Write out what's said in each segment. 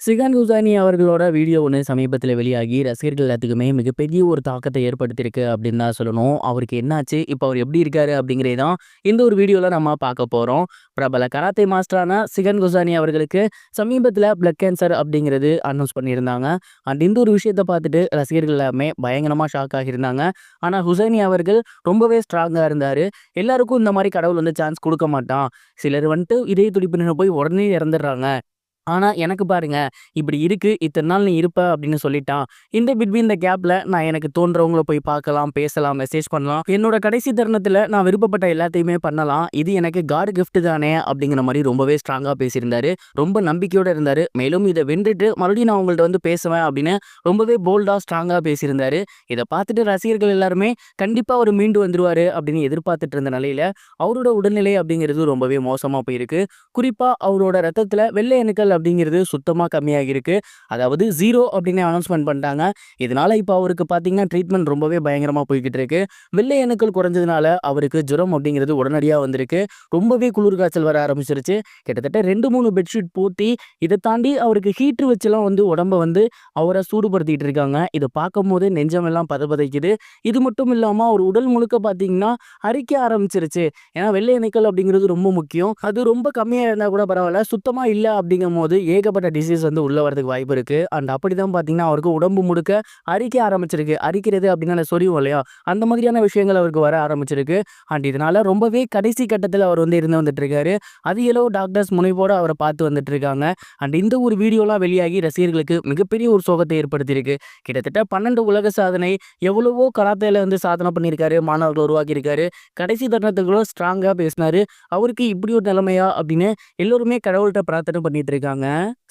சிகான் குசானி அவர்களோட வீடியோ ஒன்று சமீபத்தில் வெளியாகி ரசிகர்கள் எல்லாத்துக்குமே மிகப்பெரிய ஒரு தாக்கத்தை ஏற்படுத்தியிருக்கு அப்படின்னு தான் சொல்லணும். அவருக்கு என்னாச்சு, இப்போ அவர் எப்படி இருக்காரு அப்படிங்கிறே தான் இந்த ஒரு வீடியோவில் நம்ம பார்க்க போகிறோம். பிரபல கராத்தே மாஸ்டரான சிகான் குசானி அவர்களுக்கு சமீபத்தில் பிளட் கேன்சர் அப்படிங்கிறது அனௌன்ஸ் பண்ணியிருந்தாங்க. அண்ட் இந்த ஒரு விஷயத்தை பார்த்துட்டு ரசிகர்கள் எல்லாமே பயங்கரமாக ஷாக் ஆகியிருந்தாங்க. ஆனால் ஹுசைனி அவர்கள் ரொம்பவே ஸ்ட்ராங்காக இருந்தார். எல்லாருக்கும் இந்த மாதிரி கடவுள் வந்து சான்ஸ் கொடுக்க மாட்டான். சிலர் வந்துட்டு இதய துடிப்பு நின்று போய் உடனே இறந்துடுறாங்க. ஆனா, எனக்கு பாருங்க, இப்படி இருக்கு. இத்தன நாள் நீ இருப்ப அப்படின்னு சொல்லிட்டான். இந்த பிட்வீன் த கேப்ல நான் எனக்கு தோன்றவங்கள போய் பார்க்கலாம், பேசலாம், மெசேஜ் பண்ணலாம். என்னோட கடைசி தருணத்துல நான் விருப்பப்பட்ட எல்லாத்தையுமே பண்ணலாம். இது எனக்கு காட் கிஃப்ட் தானே அப்படிங்கிற மாரி ரொம்பவே ஸ்ட்ராங்கா பேசியிருந்தாரு. ரொம்ப நம்பிக்கையோட இருந்தாரு. மேலும் இத வென்றுட்டு மறுபடியும் நான் உங்கள்ட்ட வந்து பேசுவேன் அப்படின்னு ரொம்பவே போல்டா, ஸ்ட்ராங்கா பேசியிருந்தாரு. இத பார்த்துட்டு ரசிகர்கள் எல்லாருமே கண்டிப்பா அவரு மீண்டு வந்துருவாரு அப்படின்னு எதிர்பார்த்துட்டு இருந்த நிலையில, அவரோட உடல்நிலை அப்படிங்கிறது ரொம்பவே மோசமா போயிருக்கு. குறிப்பா அவரோட ரத்தத்துல வெள்ளை அணுக்கள் அப்படிங்கிறது சுத்தமா கம்மியாகிருக்கு. அதாவது 0 அப்படின்னு அனௌன்ஸ்மென்ட் பண்ணிட்டாங்க. இதனால இப்போ அவருக்கு பார்த்தீங்கன்னா ட்ரீட்மெண்ட் ரொம்பவே பயங்கரமா போய்க்கிட்டு இருக்கு. வெள்ளை அணுக்கள் குறைஞ்சதுனால அவருக்கு ஜுரம் அப்படிங்கிறது உடனடியா வந்திருக்கு. ரொம்பவே குளிர் காய்ச்சல் வர ஆரம்பிச்சிருச்சு. கிட்டத்தட்ட 2, 3 பெட்ஷீட் போத்தி இதை தாண்டி அவருக்கு ஹீட்டர் வச்சுலாம் வந்து உடம்ப வந்து அவரை சூடுபடுத்திட்டு இருக்காங்க. இதை பார்க்கும்போது நெஞ்சமெல்லாம் பதபதைக்குது. இது மட்டும் இல்லாம அவர் உடல் முழுக்க பார்த்தீங்கன்னா அரிக்க ஆரம்பிச்சிருச்சு. ஏன்னா வெள்ளை அணுக்கள் அப்படிங்கிறது ரொம்ப முக்கியம். அது ரொம்ப கம்மியா இருந்தா கூட பரவாயில்ல. சுத்தமா இல்ல அப்படிங்கும் போது ஏகப்பட்ட டிசீஸ் வந்து உள்ள வரதுக்கு வாய்ப்பு இருக்கு. அண்ட் அப்படிதான் பாத்தீங்கன்னா அவருக்கு உடம்பு முழுக்க அரிக்க ஆரம்பிச்சிருக்கு. அரிக்கிறது அப்படின்னா சொரியும் இல்லையா, அந்த மாதிரியான விஷயங்கள் அவருக்கு வர ஆரம்பிச்சிருக்கு. அண்ட் இதனால ரொம்பவே கடைசி கட்டத்தில் அவர் வந்து இருந்து வந்துட்டு இருக்காரு. அது எல்லோ டாக்டர்ஸ் முனைப்போட அவரை பார்த்து வந்துட்டு இருக்காங்க. அண்ட் இந்த ஒரு வீடியோலாம் வெளியாகி ரசிகர்களுக்கு மிகப்பெரிய ஒரு சோகத்தை ஏற்படுத்தியிருக்கு. கிட்டத்தட்ட 12 உலக சாதனை, எவ்வளவோ கராத்தேல வந்து சாதனை பண்ணியிருக்காரு, மாணவர்கள் உருவாக்கி இருக்காரு. கடைசி தருணத்துக்குள்ள ஸ்ட்ராங்கா பேசினாரு. அவருக்கு இப்படி ஒரு நிலைமையா அப்படின்னு எல்லோருமே கடவுள்கிட்ட பிரார்த்தனை பண்ணிட்டு இருக்காங்க.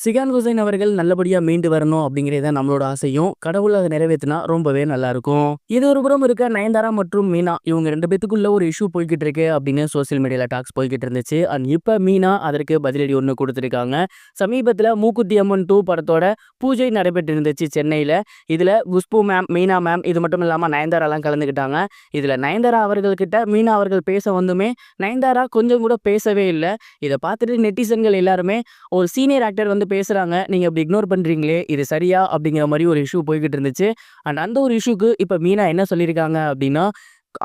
சிகான் ஹுசைன் அவர்கள் நல்லபடியா மீண்டு வரணும் அப்படிங்கிறத நம்மளோட ஆசையும். கடவுள் அதை நிறைவேற்றினா ரொம்பவே நல்லா இருக்கும். இது ஒரு புறம் இருக்க நயன்தாரா மற்றும் மீனா இவங்க 2 பேத்துக்குள்ள ஒரு இஷ்யூ போய்கிட்டு இருக்கு அப்படின்னு சோசியல் மீடியால டாக்ஸ் போய்கிட்டு இருந்துச்சு. அண்ட் இப்ப மீனா அதற்கு பதிலடி ஒன்று கொடுத்துருக்காங்க. சமீபத்தில் மூக்குத்தி அம்மன் 2 படத்தோட பூஜை நடைபெற்று இருந்துச்சு சென்னையில. இதுல குஷ்பு மேம், மீனா மேம், இது மட்டும் இல்லாம நயன்தாராலாம் கலந்துக்கிட்டாங்க. இதுல நயன்தாரா அவர்கள்கிட்ட மீனா அவர்கள் பேச வந்துமே நயன்தாரா கொஞ்சம் கூட பேசவே இல்லை. இதை பார்த்துட்டு நெட்டிசன்கள் எல்லாருமே ஒரு சீனியர் ஆக்டர் வந்து பேசுறாங்க, நீங்க இப்படி இக்னோர் பண்றீங்களே, இது சரியா அப்படிங்கிற மாதிரி ஒரு இஷ்யூ போய்கிட்டு இருந்துச்சு. அண்ட் அந்த ஒரு இஷ்யூக்கு இப்ப மீனா என்ன சொல்லியிருக்காங்க அப்படின்னா,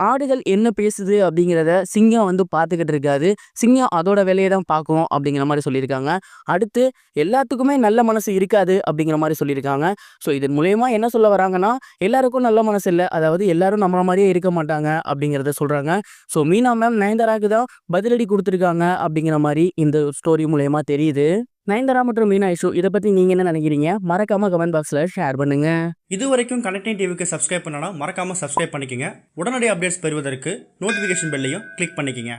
ஆடுகள் என்ன பேசுது அப்படிங்கிறத சிங்கம் வந்து பார்த்துக்கிட்டு இருக்காது. சிங்கம் அதோட வேலையை தான் பார்க்கும் அப்படிங்கிற மாதிரி சொல்லியிருக்காங்க. அடுத்து எல்லாத்துக்குமே நல்ல மனசு இருக்காது அப்படிங்கிற மாதிரி சொல்லியிருக்காங்க. ஸோ இதன் மூலயமா என்ன சொல்ல வராங்கன்னா, எல்லாருக்கும் நல்ல மனசு இல்லை, அதாவது எல்லாரும் நம்மள மாதிரியே இருக்க மாட்டாங்க அப்படிங்கிறத சொல்றாங்க. ஸோ மீனா மேம் நயன்தாராக்கு தான் பதிலடி கொடுத்துருக்காங்க அப்படிங்கிற மாதிரி இந்த ஸ்டோரி மூலயமா தெரியுது. நயன்தாரா மற்றும் மீனா இஷ்யூ இதை பற்றி நீங்கள் என்ன நினைக்கிறீங்க? மறக்காம கமெண்ட் பாக்ஸில் ஷேர் பண்ணுங்க. இது வரைக்கும் கனெக்டிங் டிவிக்கு சப்ஸ்கிரைப் பண்ணனா மறக்காமல் சப்ஸ்கிரைப் பண்ணிக்கங்க. உடனடி அப்டேட்ஸ் பெறுவதற்கு நோட்டிஃபிகேஷன் பெல்லையும் கிளிக் பண்ணிக்கங்க.